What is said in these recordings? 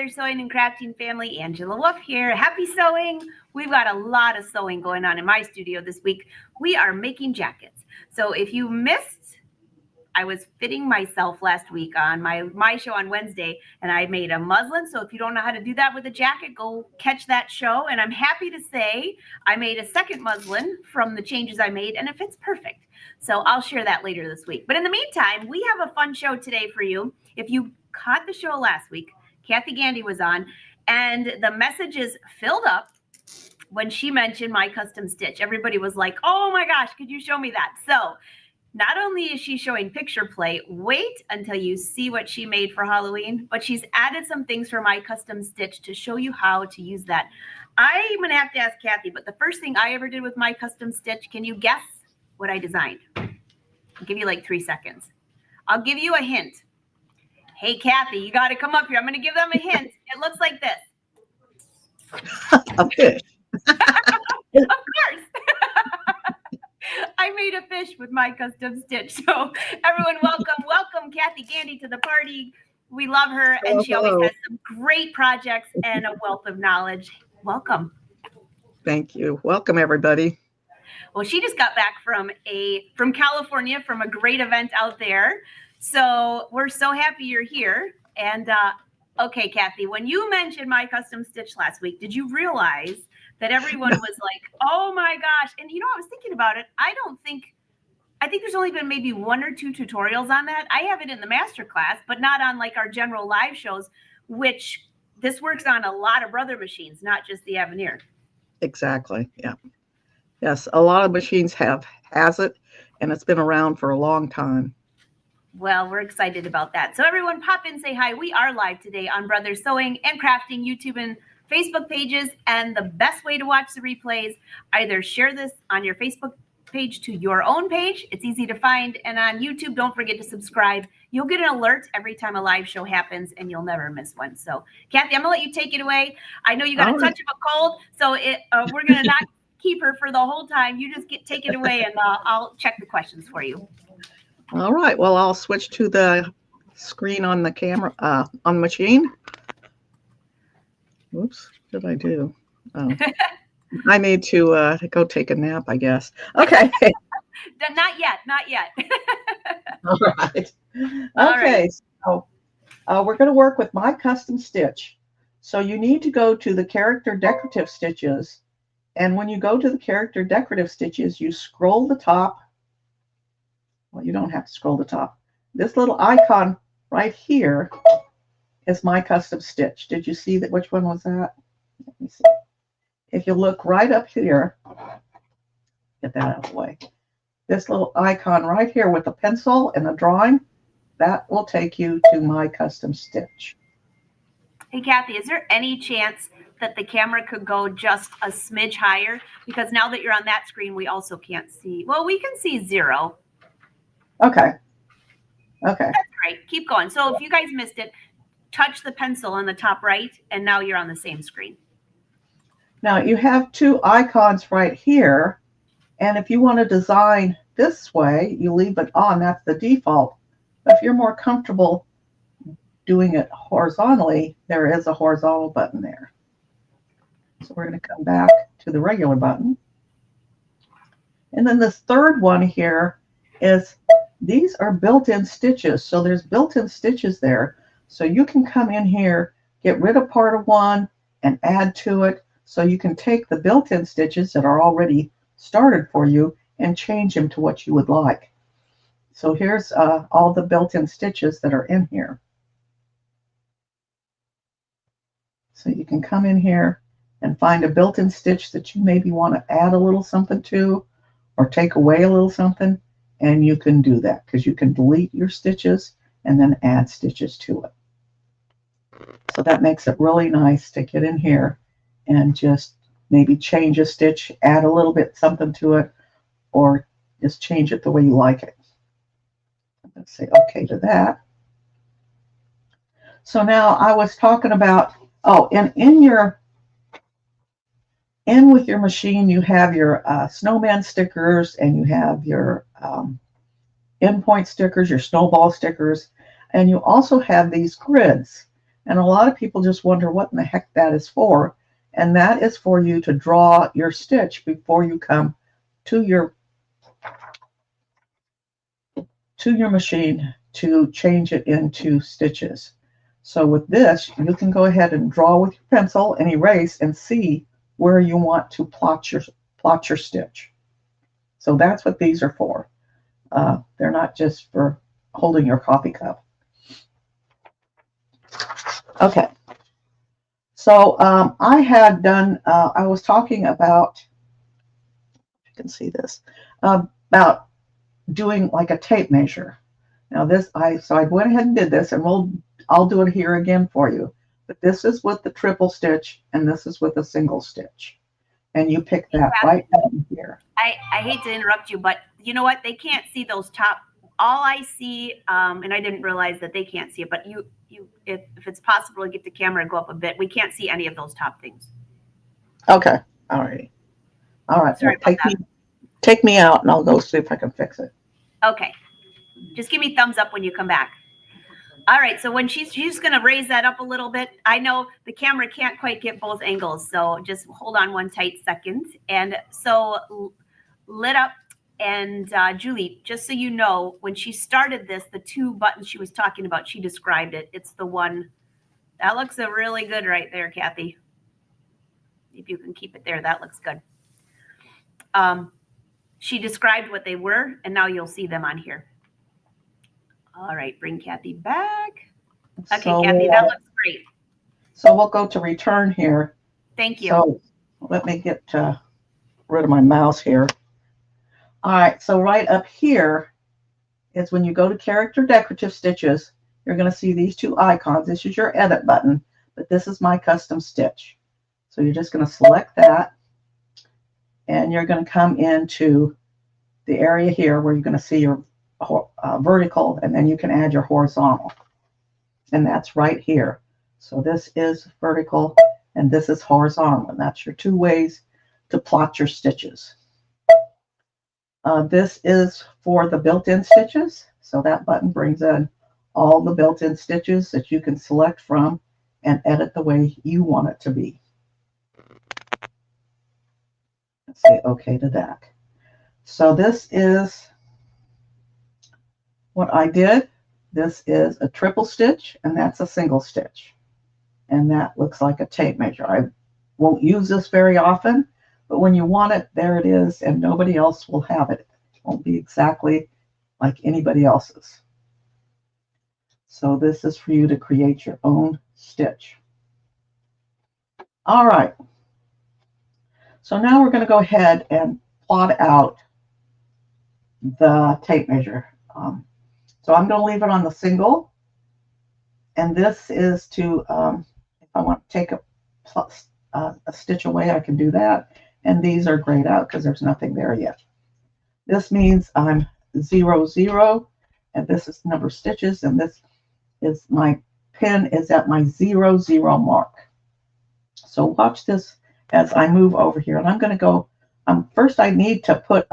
Brother Sewing and Crafting family. Angela Wolf here. Happy sewing. We've got a lot of sewing going on in my studio this week. We are making jackets. So if you missed, I was fitting myself last week on my show on Wednesday, and I made a muslin. So if you don't know how to do that with a jacket, go catch that show. And I'm happy to say I made a second muslin from the changes I made, and it fits perfect. So I'll share that later this week. But in the meantime, we have a fun show today for you. If you caught the show last week, Cathy Gandy was on, and the messages filled up when she mentioned my custom stitch. Everybody was like, oh my gosh, could you show me that? So not only is she showing picture play, wait until you see what she made for Halloween, but she's added some things for my custom stitch to show you how to use that. I'm going to have to ask Cathy, but the first thing I ever did with my custom stitch, can you guess what I designed? I'll give you like 3 seconds. I'll give you a hint. Hey, Cathy, you got to come up here. I'm going to give them a hint. It looks like this. A fish. Of course. I made a fish with my custom stitch. So everyone, welcome Cathy Gandy to the party. We love her, and she always has some great projects and a wealth of knowledge. Welcome. Thank you. Welcome, everybody. Well, she just got back from California from a great event out there. So we're so happy you're here. And okay, Cathy, when you mentioned my custom stitch last week, did you realize that everyone was like, oh my gosh? And you know, I was thinking about it. I think there's only been maybe 1 or 2 tutorials on that. I have it in the master class, but not on like our general live shows, which this works on a lot of Brother machines, not just the Aveneer. Exactly. Yeah. Yes. A lot of machines has it, and it's been around for a long time. Well, we're excited about that. So everyone pop in, say hi. We are live today on Brother Sewing and Crafting YouTube and Facebook pages. And the best way to watch the replays, either share this on your Facebook page to your own page. It's easy to find. And on YouTube, don't forget to subscribe. You'll get an alert every time a live show happens, and you'll never miss one. So, Cathy, I'm going to let you take it away. I know you got a touch of a cold, so we're going to not keep her for the whole time. You just take it away, and I'll check the questions for you. All right. Well, I'll switch to the screen on the camera, on the machine. Oops, what did I do? Oh, I need to go take a nap, I guess. Okay. Not yet. All right. Okay. So we're going to work with my custom stitch. So you need to go to the character decorative stitches. And when you go to the character decorative stitches, you scroll the top. Well, you don't have to scroll the top. This little icon right here is my custom stitch. Did you see that? Which one was that? Let me see. If you look right up here, get that out of the way. This little icon right here with the pencil and the drawing, that will take you to my custom stitch. Hey, Cathy, is there any chance that the camera could go just a smidge higher? Because now that you're on that screen, we also can't see. Well, we can see 0. Okay. Okay. That's great. Keep going. So if you guys missed it, touch the pencil on the top right, and now you're on the same screen. Now you have 2 icons right here. And if you want to design this way, you leave it on. That's the default. But if you're more comfortable doing it horizontally, there is a horizontal button there. So we're going to come back to the regular button. And then this third one here is, these are built-in stitches. So there's built-in stitches there. So you can come in here, get rid of part of one and add to it. So you can take the built-in stitches that are already started for you and change them to what you would like. So here's all the built-in stitches that are in here. So you can come in here and find a built-in stitch that you maybe want to add a little something to, or take away a little something, and you can do that because you can delete your stitches and then add stitches to it. So that makes it really nice to get in here and just maybe change a stitch, add a little bit something to it, or just change it the way you like it. Let's say okay to that. So now I was talking about, and with your machine, you have your snowman stickers, and you have your endpoint stickers, your snowball stickers, and you also have these grids. And a lot of people just wonder what in the heck that is for. And that is for you to draw your stitch before you come to your machine to change it into stitches. So with this, you can go ahead and draw with your pencil and erase and see where you want to plot your stitch. So that's what these are for. They're not just for holding your coffee cup. Okay. So I had done, I was talking about, you can see this, about doing like a tape measure. Now this, so I went ahead and did this, and I'll do it here again for you. But this is with the triple stitch, and this is with a single stitch. And you pick that right down here. I hate to interrupt you, but you know what? They can't see those top. All I see, and I didn't realize that they can't see it, but if it's possible to get the camera to go up a bit, we can't see any of those top things. Okay. All righty. All right. Sorry well, about that. Take me out, and I'll go see if I can fix it. Okay. Just give me thumbs up when you come back. All right. So when she's going to raise that up a little bit. I know the camera can't quite get both angles, so just hold on one tight second. And so lit up. And Julie, just so you know, when she started this, the two buttons she was talking about, she described it. It's the one that looks really good right there, Cathy. If you can keep it there, that looks good. She described what they were, and now you'll see them on here. All right, bring Cathy back. Okay, so, Cathy, that looks great. So we'll go to return here. Thank you. So let me get rid of my mouse here. All right, so right up here is when you go to character decorative stitches, you're going to see these two icons. This is your edit button, but this is my custom stitch. So you're just going to select that, and you're going to come into the area here where you're going to see your vertical, and then you can add your horizontal. And that's right here. So this is vertical, and this is horizontal, and that's your two ways to plot your stitches. This is for the built-in stitches. So that button brings in all the built-in stitches that you can select from and edit the way you want it to be. Let's say OK to that. So this is what I did. This is a triple stitch, and that's a single stitch. And that looks like a tape measure. I won't use this very often, but when you want it, there it is, and nobody else will have it. It won't be exactly like anybody else's. So this is for you to create your own stitch. All right. So now we're going to go ahead and plot out the tape measure. So I'm going to leave it on the single. And this is to, if I want to take a stitch away, I can do that. And these are grayed out because there's nothing there yet. This means I'm 0, 0, and this is the number of stitches, and this is my pin is at my 0, 0 mark. So watch this as I move over here, and I'm going to go. First, I need to put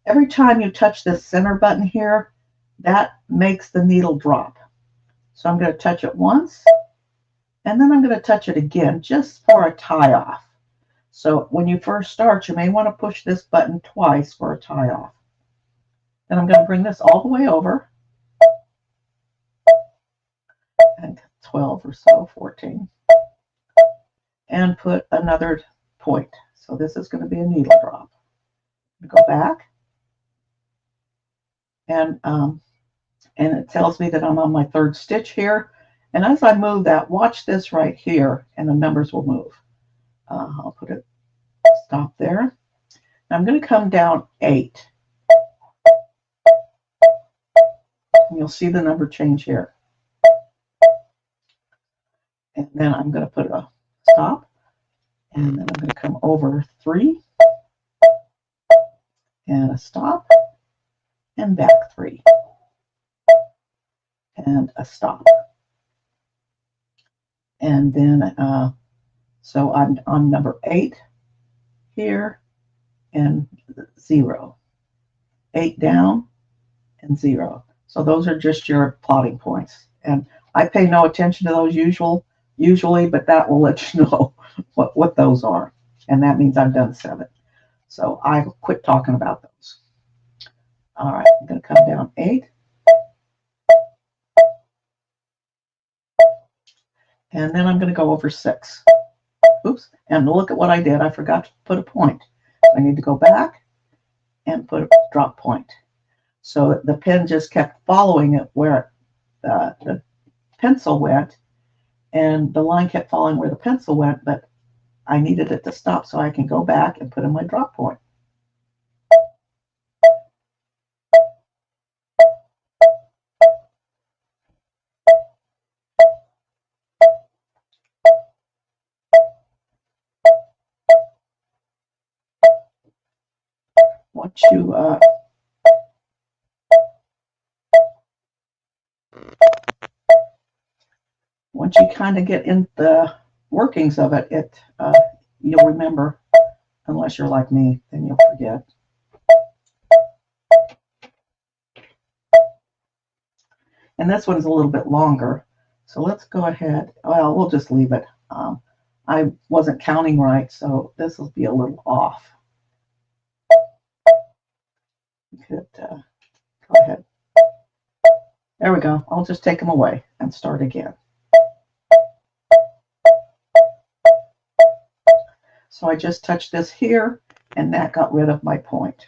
every time you touch this center button here, that makes the needle drop. So I'm going to touch it once, and then I'm going to touch it again just for a tie off. So when you first start, you may want to push this button twice for a tie off. Then I'm going to bring this all the way over, and 12 or so, 14, and put another point. So this is going to be a needle drop. Go back, and it tells me that I'm on my third stitch here. And as I move that, watch this right here, and the numbers will move. I'll put it stop there. I'm going to come down 8. And you'll see the number change here. And then I'm going to put a stop. And then I'm going to come over 3. And a stop. And back 3. And a stop. And then, so I'm on number 8 here, and 0. 8 down and 0. So those are just your plotting points. And I pay no attention to those usually, but that will let you know what those are. And that means I've done 7. So I quit talking about those. All right, I'm going to come down 8. And then I'm going to go over 6. Oops, and look at what I did. I forgot to put a point. I need to go back and put a drop point. So the pen just kept following it where the pencil went, and the line kept following where the pencil went, but I needed it to stop so I can go back and put in my drop point. Once you kind of get in the workings of it, you'll remember. Unless you're like me, then you'll forget. And this one's a little bit longer, so let's go ahead. Well, we'll just leave it. I wasn't counting right, so this will be a little off. You could go ahead. There we go. I'll just take them away and start again. So I just touched this here, and that got rid of my point.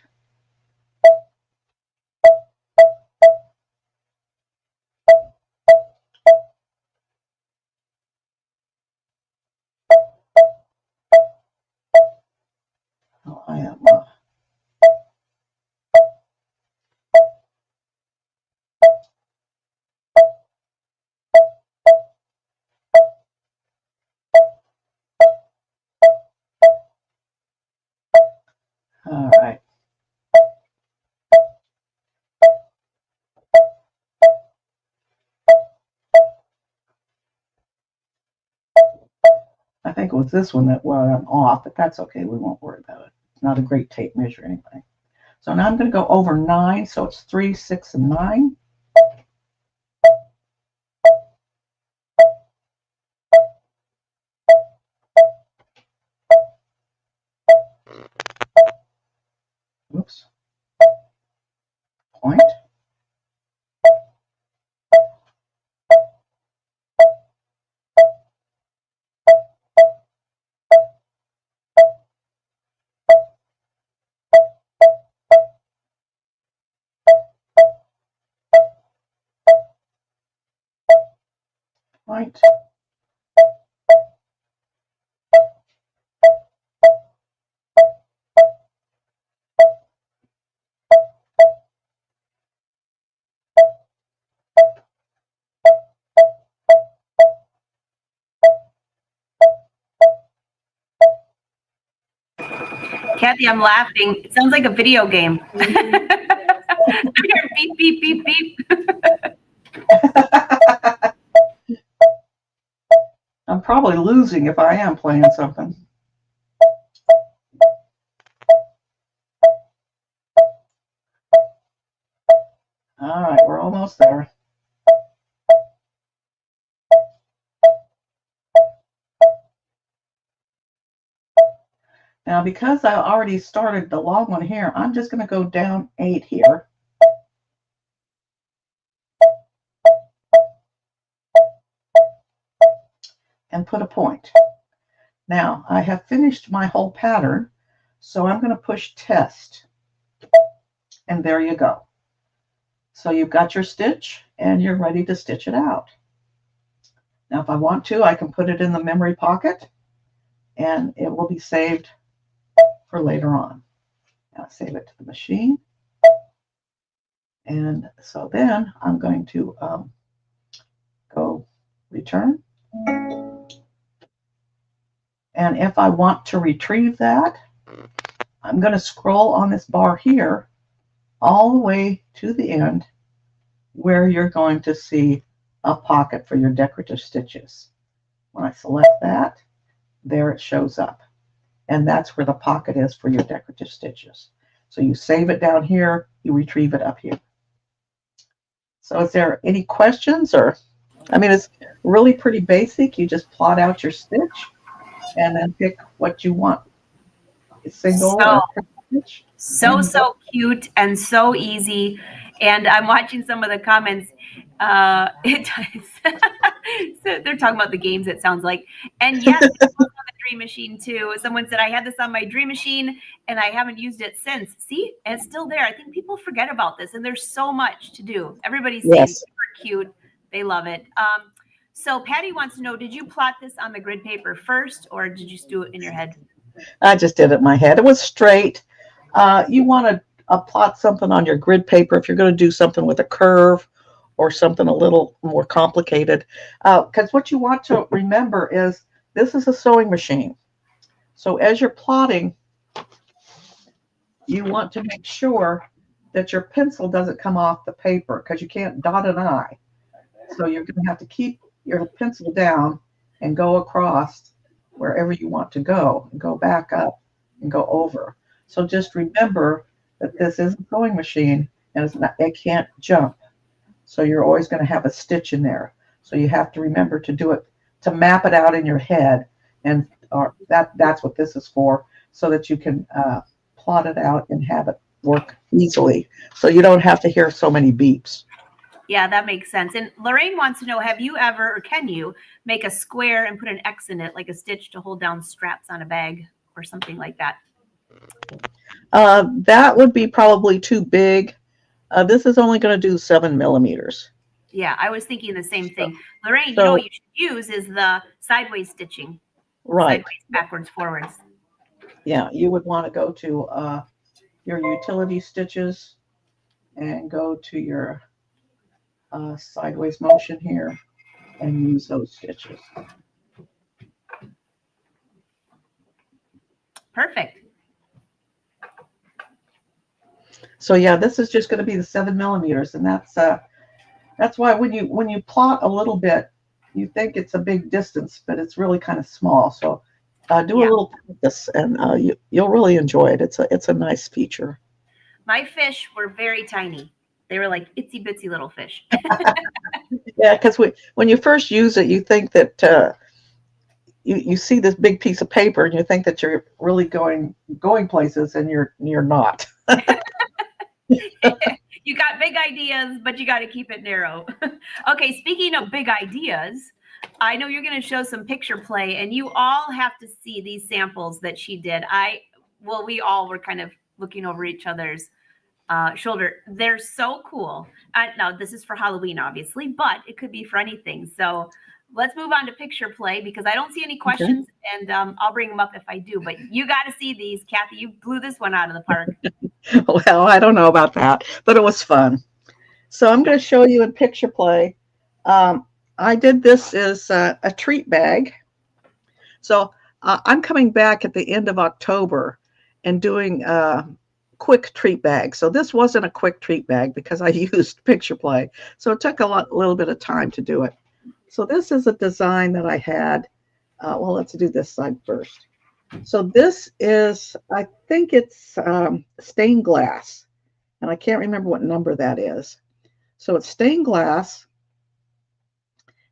Oh, I am. All right. I think it was this one that I'm off, but that's okay. We won't worry about it. It's not a great tape measure anyway. So now I'm going to go over 9. So it's 3, 6, and 9. Oops. Point. Point. Cathy, I'm laughing. It sounds like a video game. I hear beep, beep, beep, beep. I'm probably losing if I am playing something. All right, we're almost there. Now, because I already started the long one here, I'm just going to go down 8 here. And put a point. Now, I have finished my whole pattern, so I'm going to push test. And there you go. So you've got your stitch, and you're ready to stitch it out. Now, if I want to, I can put it in the memory pocket, and it will be saved for later on. Now, save it to the machine. And so then I'm going to go return. And if I want to retrieve that, I'm going to scroll on this bar here all the way to the end where you're going to see a pocket for your decorative stitches. When I select that, there it shows up. And that's where the pocket is for your decorative stitches. So you save it down here, you retrieve it up here. So is there any questions or? I mean, it's really pretty basic. You just plot out your stitch and then pick what you want, a single So or a stitch. And so cute and so easy. And I'm watching some of the comments. It so they're talking about the games, it sounds like. And yes, it's also on the Dream Machine too. Someone said I had this on my Dream Machine and I haven't used it since. See, it's still there. I think people forget about this, and there's so much to do. Everybody's saying yes, super cute. They love it. So Patty wants to know, did you plot this on the grid paper first, or did you just do it in your head? I just did it in my head. It was straight. You want to plot something on your grid paper if you're going to do something with a curve or something a little more complicated. Because what you want to remember is this is a sewing machine. So as you're plotting, you want to make sure that your pencil doesn't come off the paper because you can't dot an I. So you're going to have to keep your pencil down and go across wherever you want to go, and go back up and go over. So just remember that this is a sewing machine and it can't jump. So you're always going to have a stitch in there. So you have to remember to do it, to map it out in your head. And that's what this is for, so that you can plot it out and have it work easily. So you don't have to hear so many beeps. Yeah, that makes sense. And Lorraine wants to know, have you ever, or can you, make a square and put an X in it, like a stitch to hold down straps on a bag or something like that? That would be probably too big. This is only going to do 7 millimeters. Yeah, I was thinking the same thing. Lorraine, So, what you should use is the sideways stitching. right. Sideways, backwards, forwards. Yeah, you would want to go to your utility stitches and go to your sideways motion here and use those stitches. Perfect. So yeah, this is just going to be the 7 millimeters, and that's why when you plot a little bit, you think it's a big distance, but it's really kind of small. So do a little practice, and you'll really enjoy it. It's a nice feature. My fish were very tiny. They were like itsy bitsy little fish. Yeah, because when you first use it, you think that you see this big piece of paper, and you think that you're really going places, and you're not. You got big ideas, but you got to keep it narrow. Okay, speaking of big ideas, I know you're going to show some picture play, and you all have to see these samples that she did. We all were kind of looking over each other's shoulder. They're so cool. Now, this is for Halloween, obviously, but it could be for anything. So let's move on to picture play, because I don't see any questions, and I'll bring them up if I do. But you got to see these, Cathy. You blew this one out of the park. Well, I don't know about that, but it was fun. So I'm going to show you in picture play. I did this as a treat bag. So I'm coming back at the end of October and doing quick treat bag. So this wasn't a quick treat bag because I used picture play. So it took a little bit of time to do it. So this is a design that I had. Well, let's do this side first. So this is, I think it's stained glass, and I can't remember what number that is. So it's stained glass,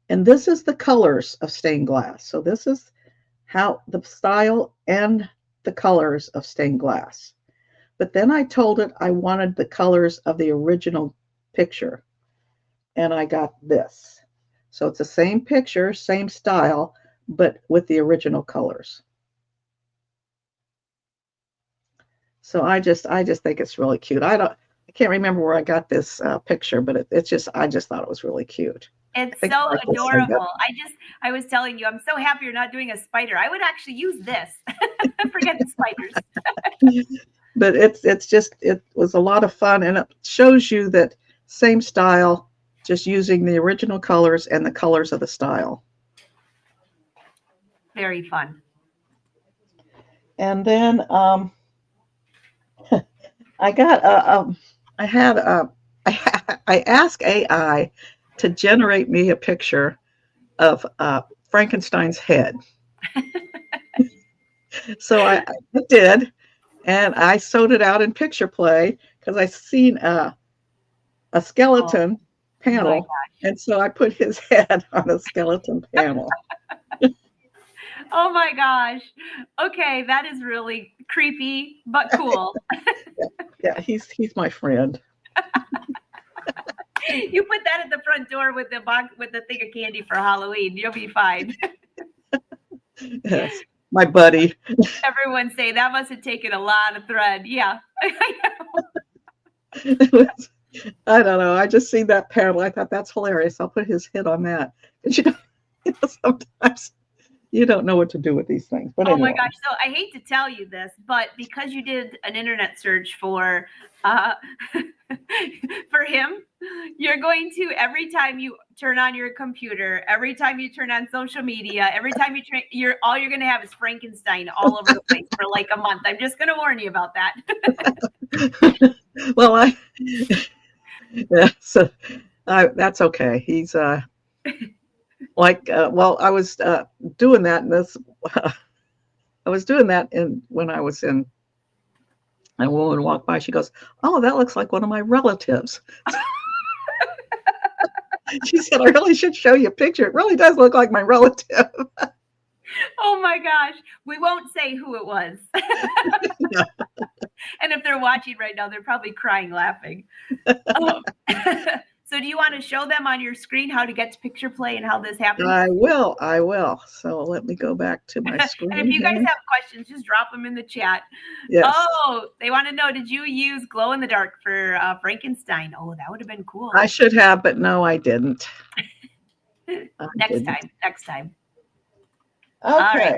and this is the colors of stained glass. So this is how the style and the colors of stained glass. But then I told it I wanted the colors of the original picture, and I got this. So it's the same picture, same style, but with the original colors. So I just think it's really cute. I can't remember where I got this picture, but I just thought it was really cute. It's so adorable. I was telling you, I'm so happy you're not doing a spider. I would actually use this. Forget the spiders. But it was a lot of fun, and it shows you that same style, just using the original colors and the colors of the style. Very fun. And then I asked AI to generate me a picture of Frankenstein's head. So I did, and I sewed it out in picture play because I seen a skeleton panel. And so I put his head on a skeleton panel. Oh my gosh. Okay, that is really creepy, but cool. Yeah, he's my friend. You put that at the front door with the box with the thing of candy for Halloween. You'll be fine. Yes, my buddy. Everyone say that must have taken a lot of thread. Yeah. I don't know. I just seen that panel. I thought that's hilarious. I'll put his head on that. And sometimes you don't know what to do with these things. But anyway. Oh my gosh. So I hate to tell you this, but because you did an internet search for for him, you're going to, every time you turn on your computer, every time you turn on social media, every time you're going to have is Frankenstein all over the place for like a month. I'm just going to warn you about that. Well, that's okay. He's well, I was doing that in this. I was doing that when I was in. A woman walked by. She goes, "Oh, that looks like one of my relatives." She said, "I really should show you a picture. It really does look like my relative." Oh my gosh. We won't say who it was. No. And if they're watching right now, they're probably crying, laughing. So do you want to show them on your screen how to get to picture play and how this happens? I will. So let me go back to my screen. And if you guys have questions, just drop them in the chat. Yes. Oh, they want to know, did you use glow in the dark for Frankenstein? Oh, that would have been cool. I should have, but no, I didn't. Next time. Okay.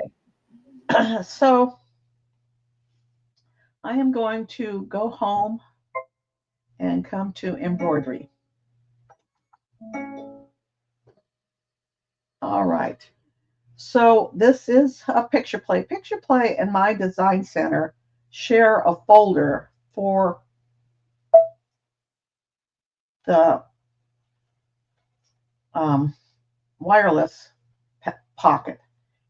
Right. So I am going to go home and come to embroidery. All right. So this is a picture play. Picture play and my design center share a folder for the wireless pocket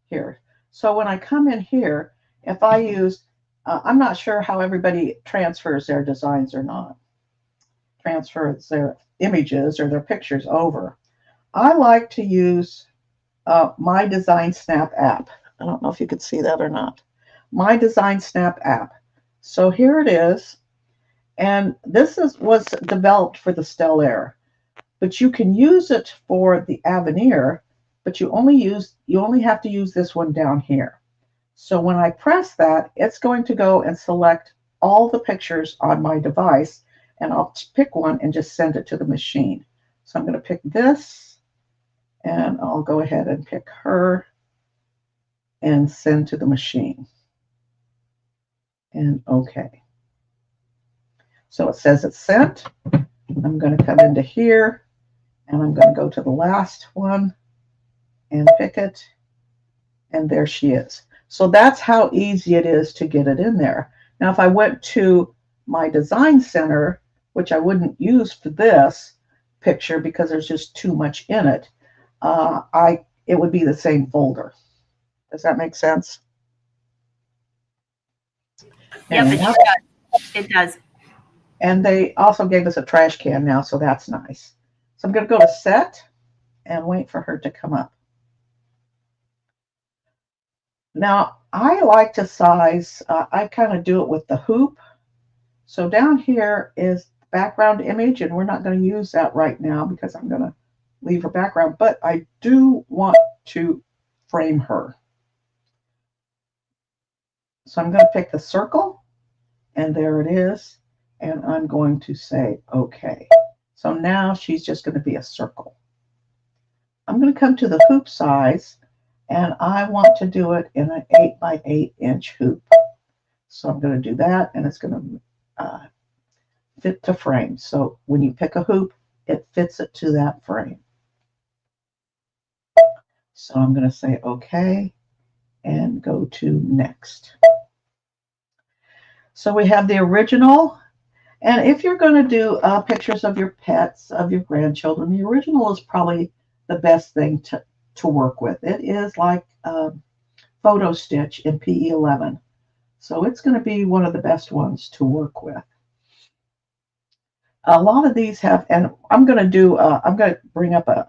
here. So when I come in here, if I use, I'm not sure how everybody transfers their designs or not, transfers their images or their pictures over. I like to use My Design Snap app. I don't know if you could see that or not. My Design Snap app. So here it is. And this was developed for the Stellaire. But you can use it for the Aveneer, but you only have to use this one down here. So when I press that, it's going to go and select all the pictures on my device, and I'll pick one and just send it to the machine. So I'm going to pick this, and I'll go ahead and pick her and send to the machine. And okay. So it says it's sent. I'm going to come into here, and I'm going to go to the last one and pick it. And there she is. So that's how easy it is to get it in there. Now, if I went to my design center, which I wouldn't use for this picture because there's just too much in it, it would be the same folder. Does that make sense? Yep, it does. And they also gave us a trash can now, so that's nice. So I'm going to go to set and wait for her to come up. Now, I like to size, I kind of do it with the hoop. So down here is the background image, and we're not going to use that right now because I'm going to leave her background, but I do want to frame her. So I'm going to pick the circle, and there it is, and I'm going to say okay. So now she's just going to be a circle. I'm going to come to the hoop size, and I want to do it in an 8 by 8 inch hoop. So I'm going to do that, and it's going to fit to frame. So when you pick a hoop, it fits it to that frame. So I'm going to say okay and go to next. So we have the original. And if you're going to do pictures of your pets, of your grandchildren, the original is probably the best thing to work with. It is like photo stitch in PE11. So it's going to be one of the best ones to work with. A lot of these have, and I'm going to do, I'm going to bring up a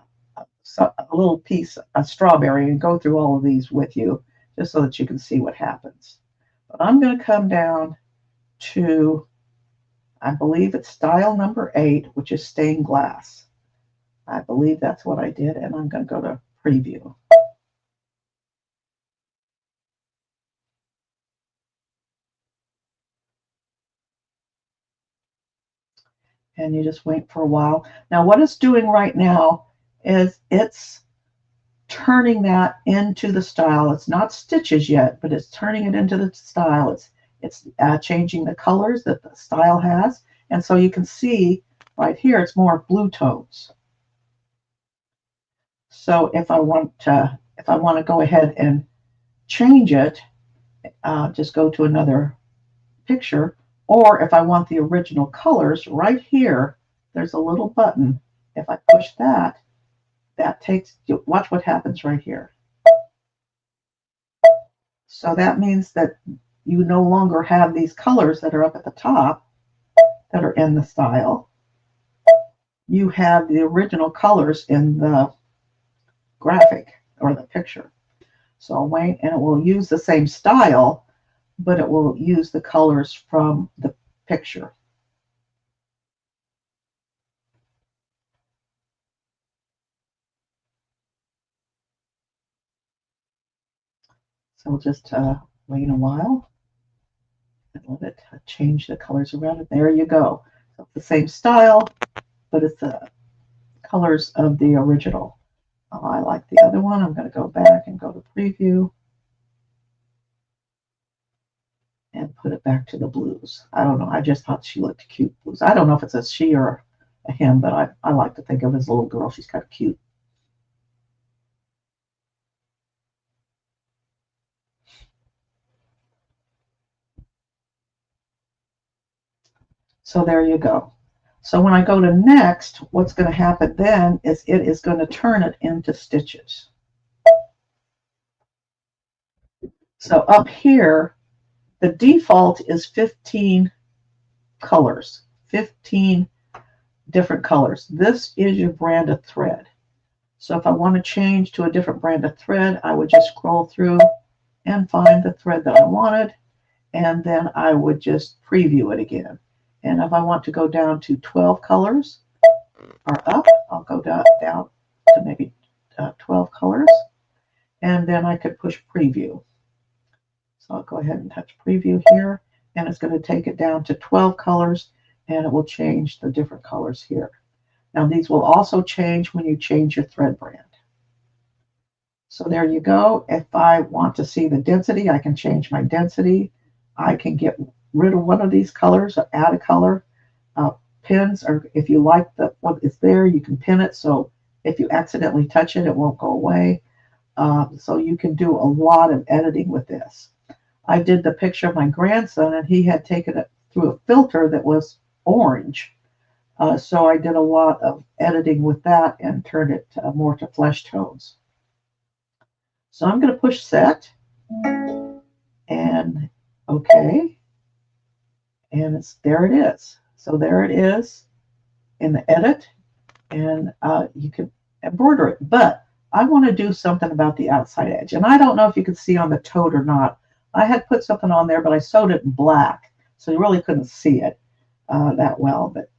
little piece, a strawberry, and go through all of these with you just so that you can see what happens. But I'm going to come down to, I believe it's style number 8, which is stained glass. I believe that's what I did, and I'm going to go to preview. And you just wait for a while. Now, what it's doing right now is it's turning that into the style. It's not stitches yet, but it's turning it into the style. It's changing the colors that the style has. And so you can see right here, it's more blue tones. So if I want to go ahead and change it, just go to another picture. Or if I want the original colors, right here, there's a little button. If I push that, that takes, watch what happens right here. So that means that you no longer have these colors that are up at the top that are in the style. You have the original colors in the graphic or the picture. So I'll wait, and it will use the same style, but it will use the colors from the picture. So we'll just wait a while and let it change the colors around it. There you go. So it's the same style, but it's the colors of the original. Oh, I like the other one. I'm going to go back and go to preview and put it back to the blues. I don't know. I just thought she looked cute. Blues. I don't know if it's a she or a him, but I like to think of her as a little girl. She's kind of cute. So there you go. So when I go to next, what's going to happen then is it is going to turn it into stitches. So up here, the default is 15 colors, 15 different colors. This is your brand of thread. So if I want to change to a different brand of thread, I would just scroll through and find the thread that I wanted, and then I would just preview it again. And if I want to go down to 12 colors or up, I'll go down to maybe 12 colors, and then I could push preview. So I'll go ahead and touch preview here, and it's going to take it down to 12 colors, and it will change the different colors here. Now these will also change when you change your thread brand. So there you go. If I want to see the density, I can change my density. I can get rid of one of these colors or add a color. Pins, or if you like what is there, you can pin it. So if you accidentally touch it, it won't go away. So you can do a lot of editing with this. I did the picture of my grandson, and he had taken it through a filter that was orange. So I did a lot of editing with that and turned it more to flesh tones. So I'm going to push set and OK. And there it is. So there it is in the edit, and you can embroider it. But I want to do something about the outside edge. And I don't know if you can see on the tote or not. I had put something on there, but I sewed it in black, so you really couldn't see it that well. But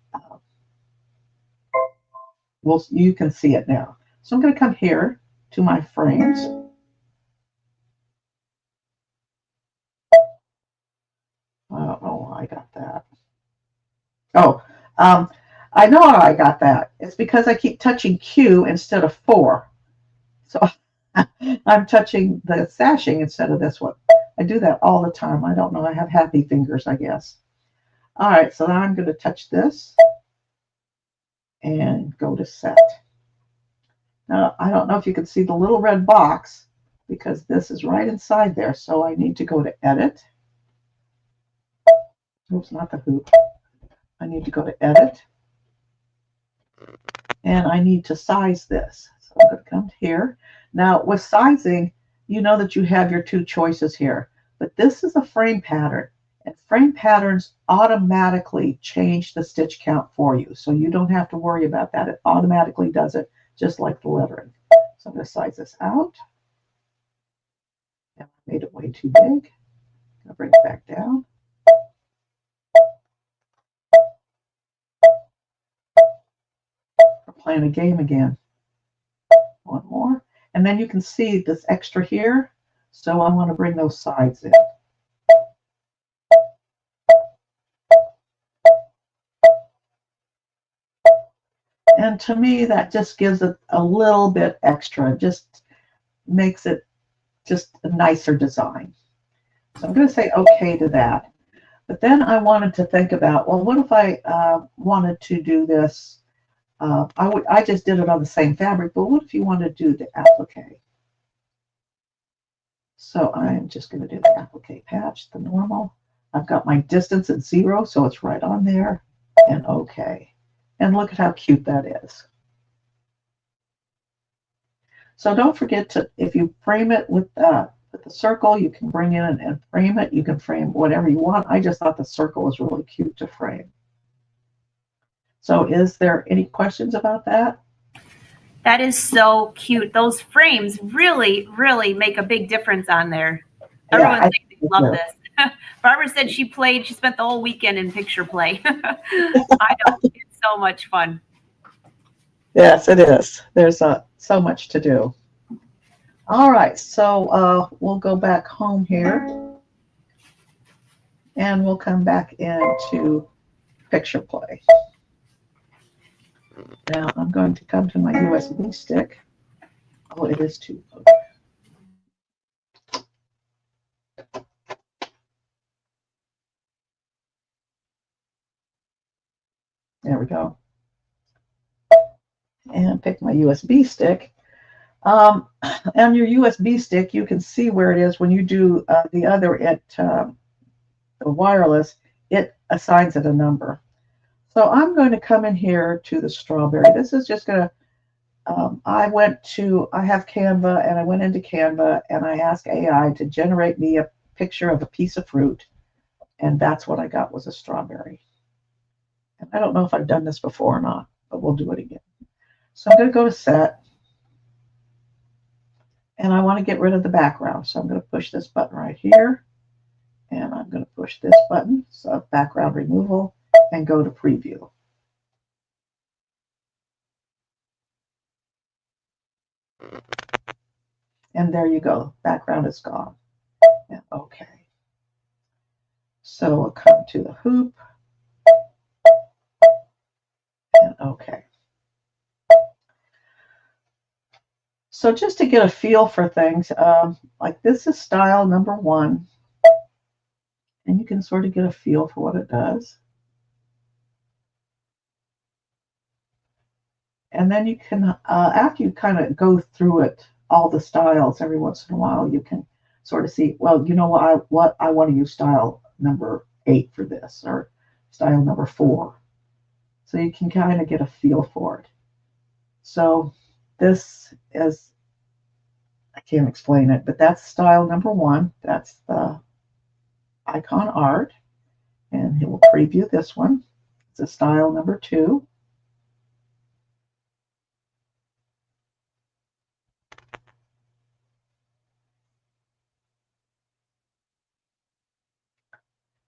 you can see it now. So I'm going to come here to my frames. Oh, I got that. Oh, I know how I got that. It's because I keep touching Q instead of 4. So I'm touching the sashing instead of this one. I do that all the time. I don't know. I have happy fingers, I guess. All right, so now I'm going to touch this and go to set. Now, I don't know if you can see the little red box because this is right inside there. So I need to go to edit. Oops, not the hoop. I need to go to edit. And I need to size this. So I'm going to come here. Now, with sizing, you know that you have your 2 choices here. But this is a frame pattern. And frame patterns automatically change the stitch count for you. So you don't have to worry about that. It automatically does it, just like the lettering. So I'm going to size this out. And I made it way too big. I'm going to bring it back down. We're playing a game again. One more. And then you can see this extra here. So I want to bring those sides in. And to me, that just gives it a little bit extra. Just makes it just a nicer design. So I'm going to say okay to that. But then I wanted to think about, well, what if I wanted to do this? I just did it on the same fabric, but what if you want to do the applique? So I'm just going to do the applique patch, the normal. I've got my distance at 0, so it's right on there, and okay. And look at how cute that is. So don't forget to, if you frame it with the circle, you can bring in and frame it. You can frame whatever you want. I just thought the circle was really cute to frame. So is there any questions about that? That is so cute. Those frames really, really make a big difference on there. Everyone's saying they love this. Barbara said she spent the whole weekend in picture play. I know, it's so much fun. Yes, it is. There's so much to do. All right, so we'll go back home here. And we'll come back into picture play. Now I'm going to come to my USB stick. Oh, it is too low. There we go. And pick my USB stick. On your USB stick, you can see where it is when you do the other the wireless, it assigns it a number. So I'm going to come in here to the strawberry. This is just going to, I have Canva, and I went into Canva and I asked AI to generate me a picture of a piece of fruit. And that's what I got, was a strawberry. And I don't know if I've done this before or not, but we'll do it again. So I'm going to go to set. And I want to get rid of the background. So I'm going to push this button right here. And I'm going to push this button, so background removal, and go to preview. And there you go. Background is gone. And okay. So we'll come to the hoop. And okay. So just to get a feel for things, like this is style number 1. And you can sort of get a feel for what it does. And then you can, after you kind of go through it, all the styles every once in a while, you can sort of see, well, you know what I want to use style number 8 for this, or style number 4. So you can kind of get a feel for it. So this is, I can't explain it, but that's style number 1. That's the icon art. And he will preview this one. It's a style number 2.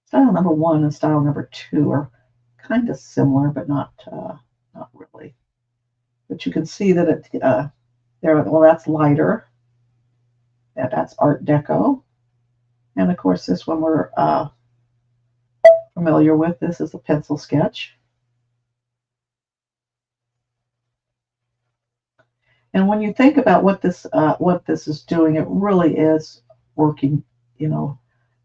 Style number 1 and style number 2 are kind of similar, but not really. But you can see that it there. Well, that's lighter. That's Art Deco, and of course this one we're familiar with. This is a pencil sketch. And when you think about what this is doing, it really is working. You know,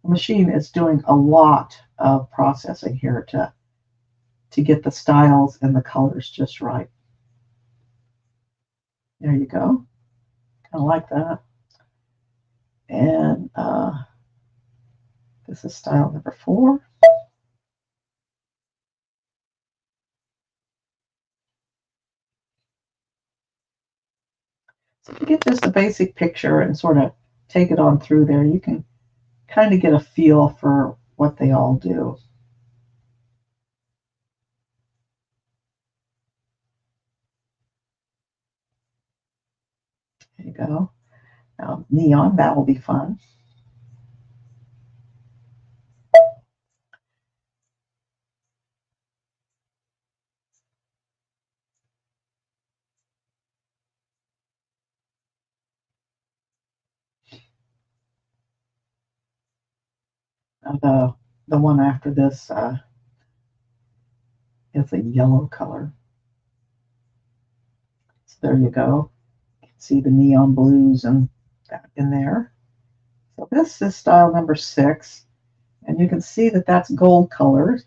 the machine is doing a lot of processing here to get the styles and the colors just right. There you go. Kind of like that. And this is style number 4. So to get just a basic picture and sort of take it on through there, you can kind of get a feel for what they all do. There you go. Now, neon, that will be fun. The one after this is a yellow color. So there you go. You can see the neon blues and that in there. So this is style number 6, and you can see that that's gold colored.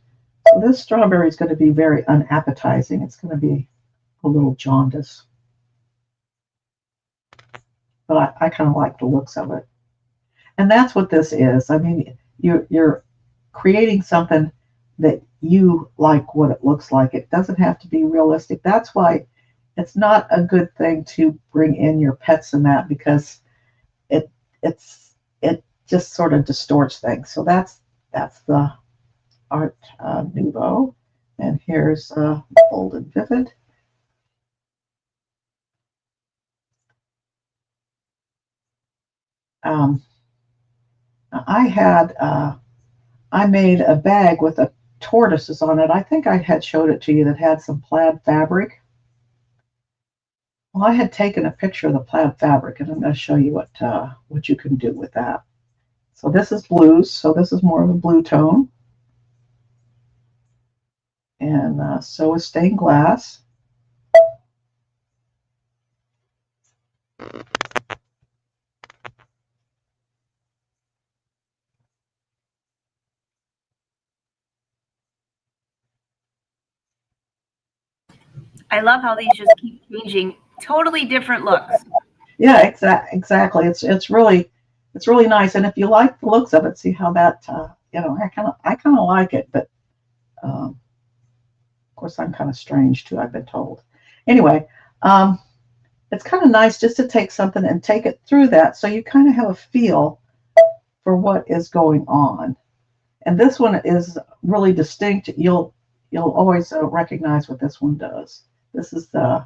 So this strawberry is going to be very unappetizing. It's going to be a little jaundice, but I kind of like the looks of it. And that's what this is. I mean, you're creating something that you like what it looks like. It doesn't have to be realistic. That's why it's not a good thing to bring in your pets in that, because it it just sort of distorts things. So that's the Art Nouveau, and here's Bold and Vivid. I made a bag with a tortoises on it. I think I had showed it to you, that had some plaid fabric. Well, I had taken a picture of the plaid fabric, and I'm going to show you what you can do with that. So this is blues, so this is more of a blue tone. And so is stained glass. I love how these just keep changing. Totally different looks. Yeah, exactly. It's really nice. And if you like the looks of it, see how that I kind of like it, but of course I'm kind of strange too, I've been told. Anyway, it's kind of nice just to take something and take it through that, so you kind of have a feel for what is going on. And this one is really distinct. You'll always recognize what this one does. This is I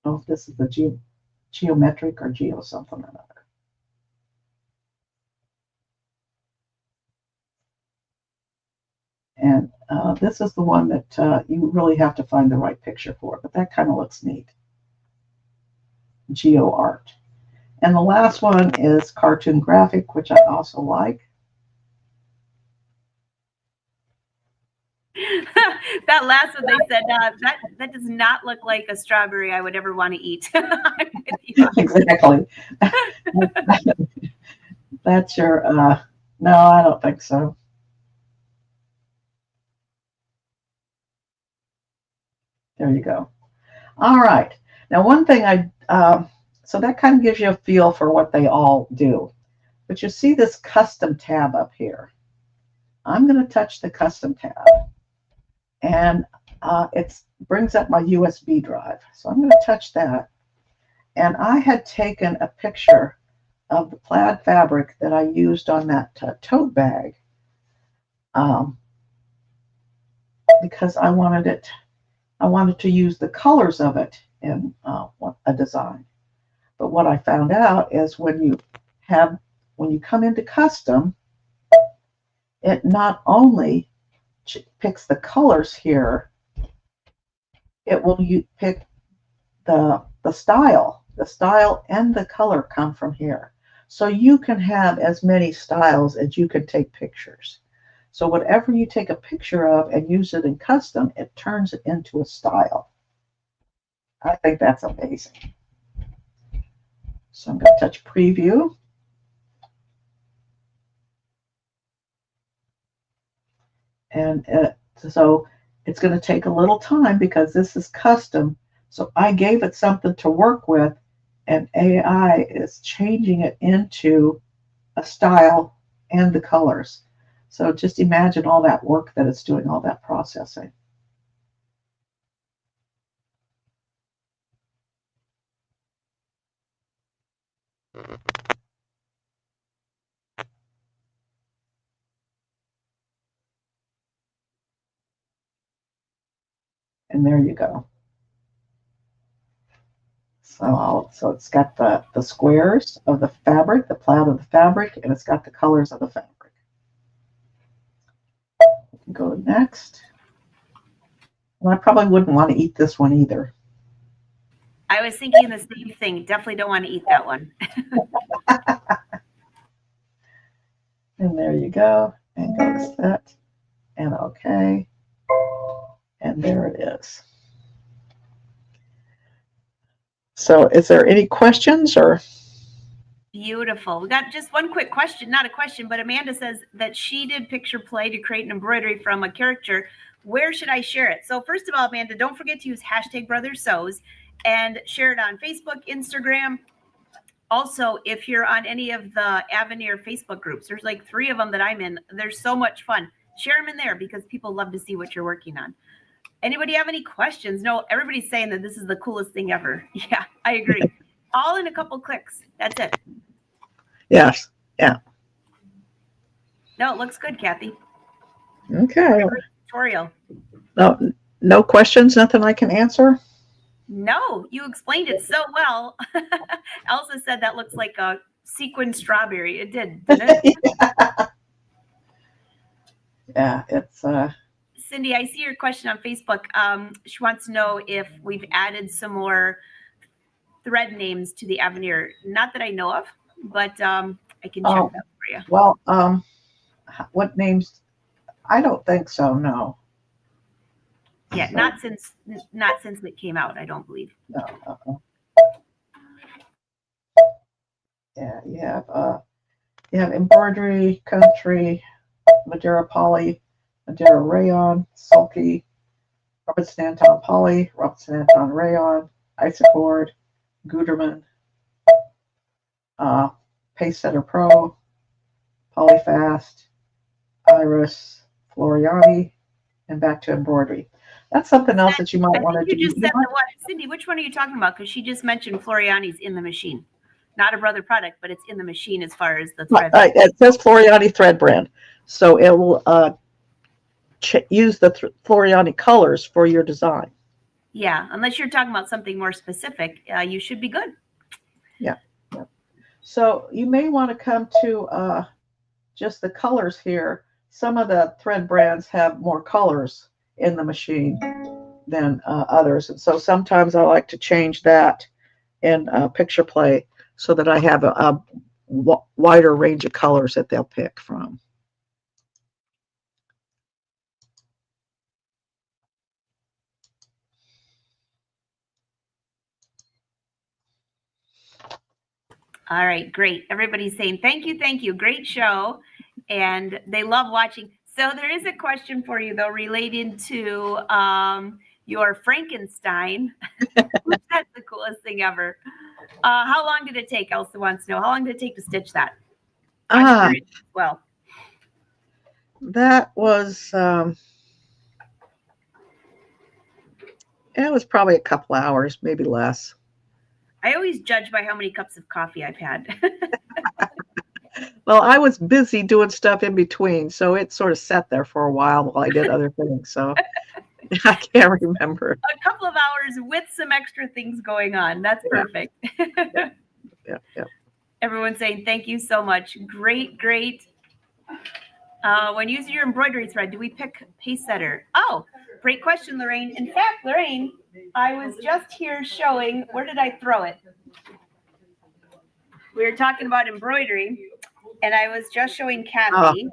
don't know if this is the geometric or geo something or another. And this is the one that you really have to find the right picture for, but that kind of looks neat. Geo art. And the last one is cartoon graphic, which I also like. That last one, they said that does not look like a strawberry I would ever want to eat. Exactly. That's your no, I don't think so. There you go. All right. Now, one thing so that kind of gives you a feel for what they all do. But you see this custom tab up here. I'm going to touch the custom tab, and it brings up my USB drive. So I'm going to touch that. And I had taken a picture of the plaid fabric that I used on that tote bag, because I wanted to use the colors of it in a design. But what I found out is when you come into custom, it not only picks the colors here, it will pick the style. The style and the color come from here. So you can have as many styles as you can take pictures. So whatever you take a picture of and use it in custom, it turns it into a style. I think that's amazing. So I'm going to touch preview. And so it's going to take a little time because this is custom. So I gave it something to work with, and AI is changing it into a style and the colors. So just imagine all that work that it's doing, all that processing. And there you go. So it's got the squares of the fabric, the plaid of the fabric, and it's got the colors of the fabric. Go next. And I probably wouldn't want to eat this one either. I was thinking the same thing. Definitely don't want to eat that one. And there you go. And go to set. And okay. And there it is. So is there any questions or? Beautiful. We got just one quick question, not a question, but Amanda says that she did picture play to create an embroidery from a character. Where should I share it? So first of all, Amanda, don't forget to use hashtag Brother Sews and share it on Facebook, Instagram. Also, if you're on any of the Aveneer Facebook groups, there's like 3 of them that I'm in. They're so much fun. Share them in there because people love to see what you're working on. Anybody have any questions? No, everybody's saying that this is the coolest thing ever. Yeah, I agree. All in a couple clicks. That's it. Yes. Yeah. No, it looks good, Cathy. Okay. Tutorial. No questions, nothing I can answer? No, you explained it so well. Elsa said that looks like a sequined strawberry. It did, didn't it? Yeah, it's Cindy, I see your question on Facebook. She wants to know if we've added some more thread names to the Aveneer. Not that I know of, but I can check that for you. Well, what names? I don't think so. No. Yeah, not since it came out. I don't believe. No. Yeah, you have embroidery, country, Madeira poly, Madeira rayon, sulky, Robinson Anton poly, Robinson Anton rayon, Isacord, Gutermann, Pace Setter Pro, Polyfast, Iris, Floriani, and back to embroidery. That's something else that you might want to do. You just said the one. Cindy, which one are you talking about? Because she just mentioned Floriani's in the machine. Not a Brother product, but it's in the machine as far as the thread. It says Floriani thread brand. So it will use the Floriani colors for your design. Yeah, unless you're talking about something more specific, you should be good. Yeah. So you may want to come to just the colors here. Some of the thread brands have more colors in the machine than others. And so sometimes I like to change that in picture play so that I have a wider range of colors that they'll pick from. All right, great. Everybody's saying thank you. Great show. And they love watching. So there is a question for you, though, related to your Frankenstein. That's the coolest thing ever. How long did it take? Elsa wants to know. How long did it take to stitch that? Well, that was it was probably a couple hours, maybe less. I always judge by how many cups of coffee I've had. Well, I was busy doing stuff in between, so it sort of sat there for a while I did other things. So I can't remember. A couple of hours with some extra things going on. That's perfect. Yeah. Everyone's saying thank you so much. Great. When using your embroidery thread, do we pick pace setter? Oh, great question, Lorraine. In fact, Lorraine, I was just here showing, where did I throw it? We were talking about embroidery, and I was just showing Cathy.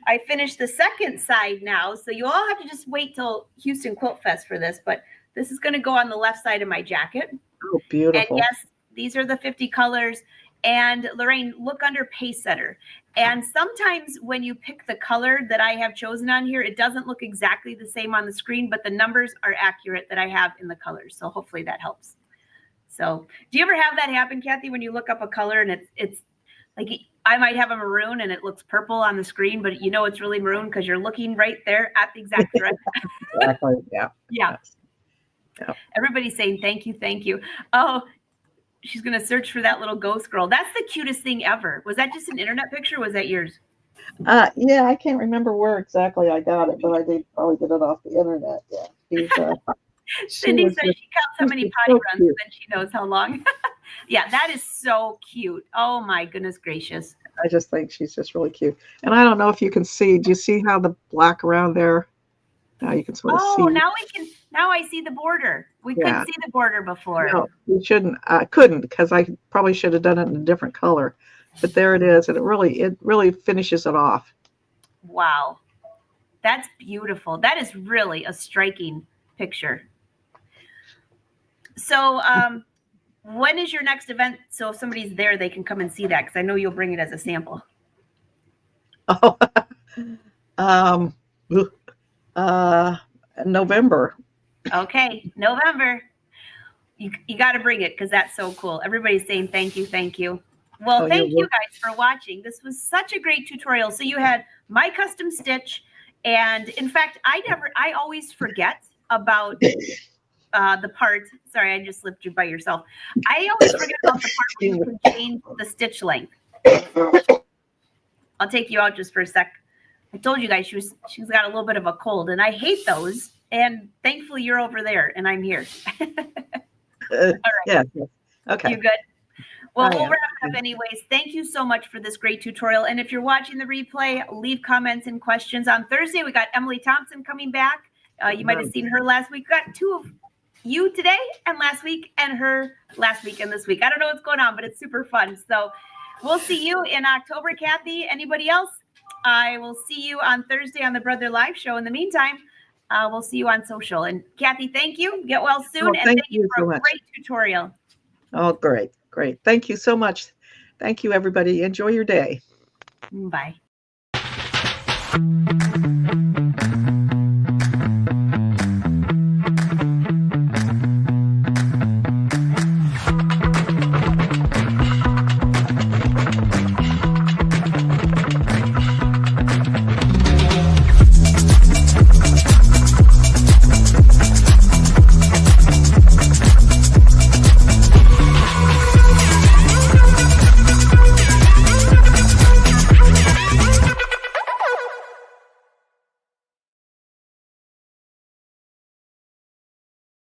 I finished the second side now, so you all have to just wait till Houston Quilt Fest for this, but this is going to go on the left side of my jacket. Oh, beautiful. And yes, these are the 50 colors. And Lorraine, look under pace setter. And sometimes when you pick the color that I have chosen on here, it doesn't look exactly the same on the screen, but the numbers are accurate that I have in the colors. So hopefully that helps. So do you ever have that happen, Cathy, when you look up a color and it's like I might have a maroon and it looks purple on the screen, but you know it's really maroon because you're looking right there at the exact thread. Exactly. Yeah. Yeah. Everybody's saying thank you. Oh, she's going to search for that little ghost girl. That's the cutest thing ever. Was that just an internet picture? Or was that yours? Yeah, I can't remember where exactly I got it, but I did probably get it off the internet. Yeah. Cindy was says just, she counts how she's many just potty so runs and cute. then she knows how long. Yeah, that is so cute. Oh my goodness gracious. I just think she's just really cute. And I don't know if you can see. Do you see how the black around there? Now you can sort of Oh, see. now I see the border. We couldn't Yeah. see the border before. No, you shouldn't. I couldn't because I probably should have done it in a different color. But there it is, and it really finishes it off. Wow. That's beautiful. That is really a striking picture. So, when is your next event? So if somebody's there, they can come and see that because I know you'll bring it as a sample. Oh, um, November. Okay, November. You got to bring it because that's so cool. Everybody's saying thank you, thank you. Well, Oh, thank you guys for watching. This was such a great tutorial. So you had my custom stitch, and in fact, I always forget about the part. Sorry, I just slipped you by yourself. I always forget about the part where you can change the stitch length. I'll take you out just for a sec. I told you guys she's got a little bit of a cold, and I hate those. And thankfully, you're over there, and I'm here. All right. Yeah. Okay. You good? Well, I we'll am. wrap it up anyways. Thank you so much for this great tutorial. And if you're watching the replay, leave comments and questions. On Thursday, we got Emily Thompson coming back. You might have seen her last week. We got two of you today and last week, and her last week and this week. I don't know what's going on, but it's super fun. So we'll see you in October, Cathy. Anybody else? I will see you on Thursday on the Brother Live show. In the meantime, we'll see you on social. And Cathy, thank you. Get well soon. Well, and thank you for so a much. great tutorial. Oh, great. Great. Thank you so much. Thank you, everybody. Enjoy your day. Bye.